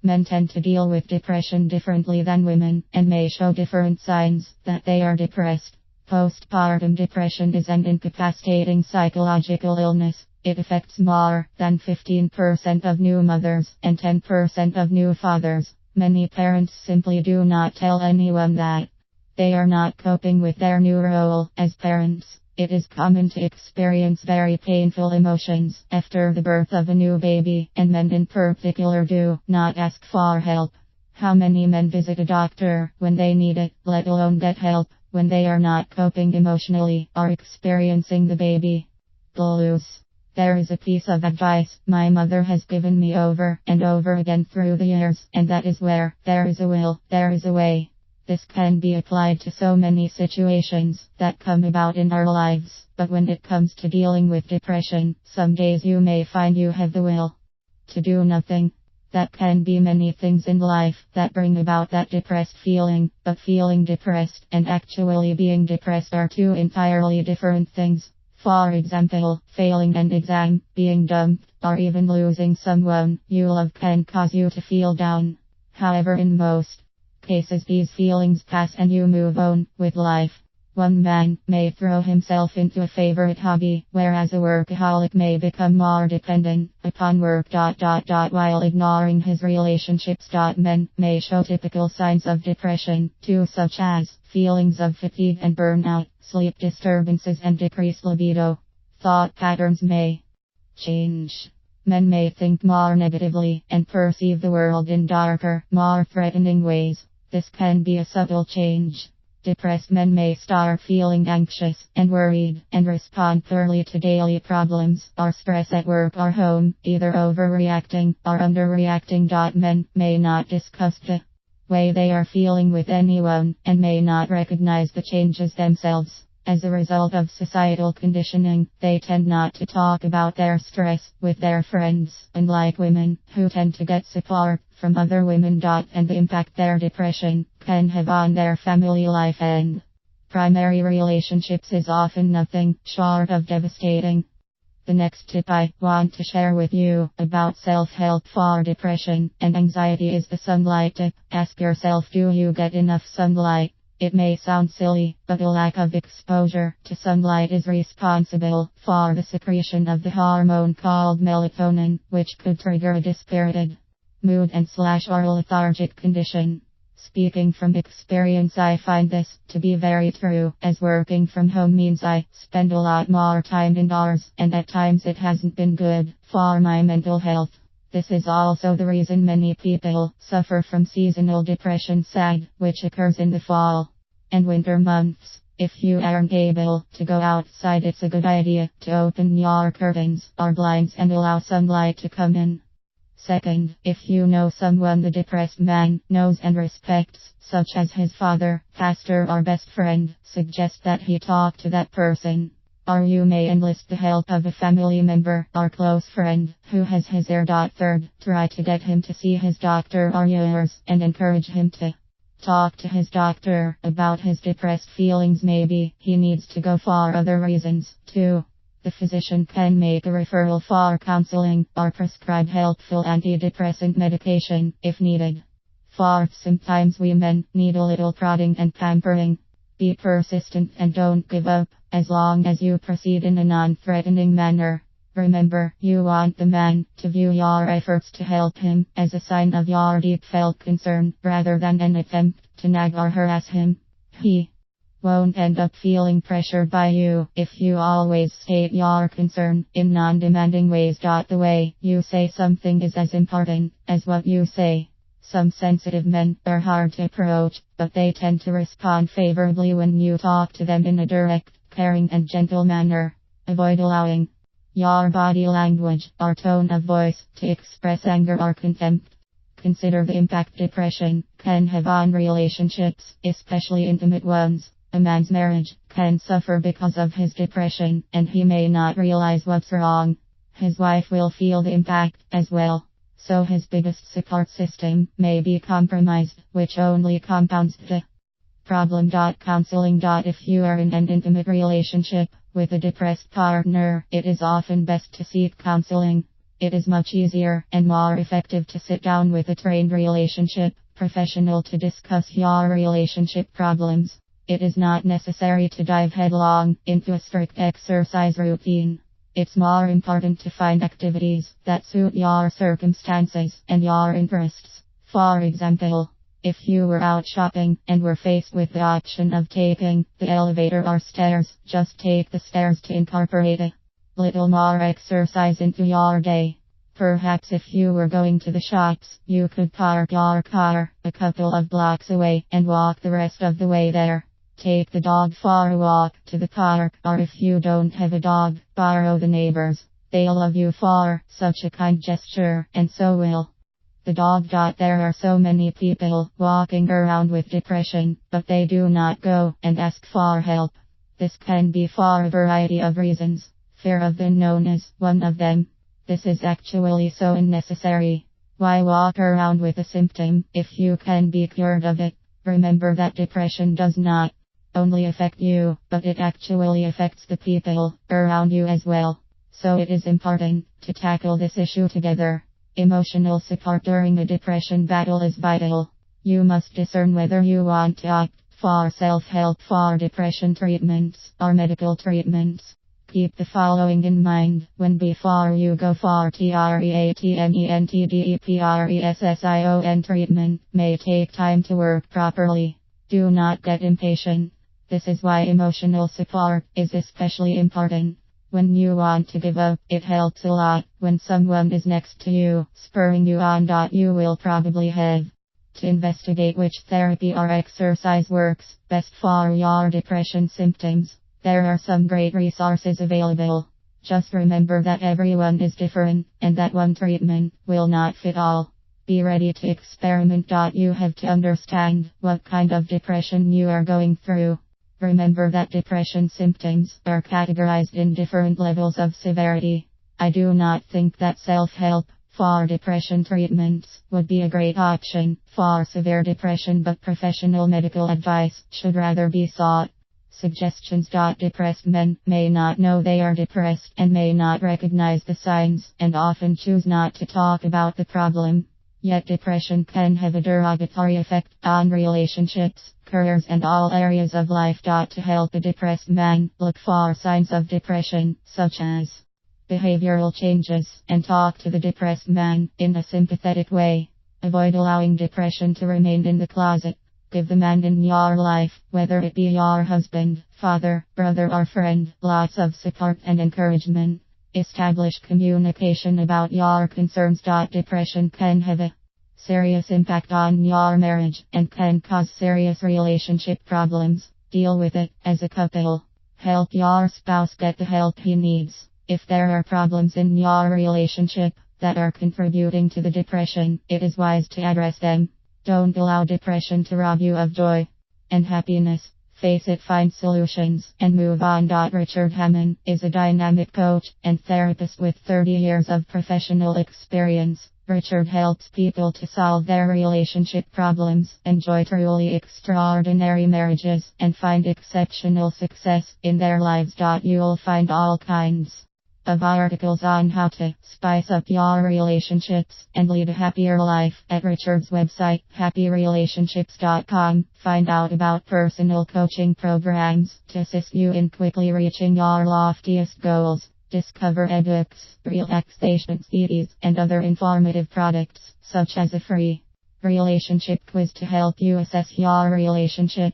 Men tend to deal with depression differently than women, and may show different signs that they are depressed. Postpartum depression is an incapacitating psychological illness. It affects more than 15% of new mothers and 10% of new fathers. Many parents simply do not tell anyone that they are not coping with their new role as parents. It is common to experience very painful emotions after the birth of a new baby, and men in particular do not ask for help. How many men visit a doctor when they need it, let alone get help, when they are not coping emotionally or experiencing the baby blues? There is a piece of advice my mother has given me over and over again through the years, and that is where there is a will, there is a way. This can be applied to so many situations that come about in our lives, but when it comes to dealing with depression, some days you may find you have the will to do nothing. That can be many things in life that bring about that depressed feeling, but feeling depressed and actually being depressed are two entirely different things. For example, failing an exam, being dumped, or even losing someone you love can cause you to feel down. However, in most cases these feelings pass and you move on with life. One man may throw himself into a favorite hobby, whereas a workaholic may become more dependent upon work. While ignoring his relationships. Men may show typical signs of depression too, such as feelings of fatigue and burnout, sleep disturbances and decreased libido. Thought patterns may change. Men may think more negatively and perceive the world in darker, more threatening ways. This can be a subtle change. Depressed men may start feeling anxious and worried and respond poorly to daily problems or stress at work or home, either overreacting or underreacting. Men may not discuss the way they are feeling with anyone and may not recognize the changes themselves. As a result of societal conditioning, they tend not to talk about their stress with their friends, unlike women, who tend to get support from other women. And the impact their depression can have on their family life and primary relationships is often nothing short of devastating. The next tip I want to share with you about self-help for depression and anxiety is the sunlight tip. Ask yourself, do you get enough sunlight? It may sound silly, but a lack of exposure to sunlight is responsible for the secretion of the hormone called melatonin, which could trigger a dispirited mood and/or lethargic condition. Speaking from experience, I find this to be very true, as working from home means I spend a lot more time indoors, and at times it hasn't been good for my mental health. This is also the reason many people suffer from seasonal depression (SAD), which occurs in the fall and winter months. If you aren't able to go outside, it's a good idea to open your curtains or blinds and allow sunlight to come in. Second, if you know someone the depressed man knows and respects, such as his father, pastor or best friend, suggest that he talk to that person. Or you may enlist the help of a family member or close friend who has his ear. Third, try to get him to see his doctor or yours and encourage him to talk to his doctor about his depressed feelings. Maybe he needs to go for other reasons too. The physician can make a referral for counseling or prescribe helpful antidepressant medication if needed. Fourth, sometimes we men need a little prodding and pampering. Be persistent and don't give up, as long as you proceed in a non-threatening manner. Remember, you want the man to view your efforts to help him as a sign of your deep-felt concern, rather than an attempt to nag or harass him. He won't end up feeling pressured by you if you always state your concern in non-demanding ways. The way you say something is as important as what you say. Some sensitive men are hard to approach, but they tend to respond favorably when you talk to them in a direct, caring and gentle manner. Avoid allowing your body language or tone of voice to express anger or contempt. Consider the impact depression can have on relationships, especially intimate ones. A man's marriage can suffer because of his depression, and he may not realize what's wrong. His wife will feel the impact as well. So his biggest support system may be compromised, which only compounds the problem. Counselling. If you are in an intimate relationship with a depressed partner, it is often best to seek counseling. It is much easier and more effective to sit down with a trained relationship professional to discuss your relationship problems. It is not necessary to dive headlong into a strict exercise routine. It's more important to find activities that suit your circumstances and your interests. For example, if you were out shopping and were faced with the option of taking the elevator or stairs, just take the stairs to incorporate a little more exercise into your day. Perhaps if you were going to the shops, you could park your car a couple of blocks away and walk the rest of the way there. Take the dog for a walk to the park, or if you don't have a dog, borrow the neighbor's. They'll love you for such a kind gesture, and so will the dog. There are so many people walking around with depression, but they do not go and ask for help. This can be for a variety of reasons. Fear of the unknown is one of them. This is actually so unnecessary. Why walk around with a symptom if you can be cured of it? Remember that depression does not only affect you, but it actually affects the people around you as well. So it is important to tackle this issue together. Emotional support during a depression battle is vital. You must discern whether you want to opt for self-help for depression treatments or medical treatments. Keep the following in mind before you go for treatment may take time to work properly. Do not get impatient. This is why emotional support is especially important. When you want to give up, it helps a lot when someone is next to you, spurring you on. You will probably have to investigate which therapy or exercise works best for your depression symptoms. There are some great resources available. Just remember that everyone is different, and that one treatment will not fit all. Be ready to experiment. You have to understand what kind of depression you are going through. Remember that depression symptoms are categorized in different levels of severity. I do not think that self-help for depression treatments would be a great option for severe depression, but professional medical advice should rather be sought. Suggestions. Depressed men may not know they are depressed and may not recognize the signs and often choose not to talk about the problem. Yet depression can have a derogatory effect on relationships, careers, and all areas of life. To help a depressed man, look for signs of depression, such as behavioral changes, and talk to the depressed man in a sympathetic way. Avoid allowing depression to remain in the closet. Give the man in your life, whether it be your husband, father, brother, or friend, lots of support and encouragement. Establish communication about your concerns. Depression can have a serious impact on your marriage and can cause serious relationship problems. Deal with it as a couple. Help your spouse get the help he needs. If there are problems in your relationship that are contributing to the depression, it is wise to address them. Don't allow depression to rob you of joy and happiness. Face it, find solutions, and move on. Richard Hammond is a dynamic coach and therapist with 30 years of professional experience. Richard helps people to solve their relationship problems, enjoy truly extraordinary marriages, and find exceptional success in their lives. You'll find all kinds of articles on how to spice up your relationships and lead a happier life at Richard's website, happyrelationships.com. Find out about personal coaching programs to assist you in quickly reaching your loftiest goals. Discover ebooks, relaxation CDs, and other informative products, such as a free relationship quiz to help you assess your relationship.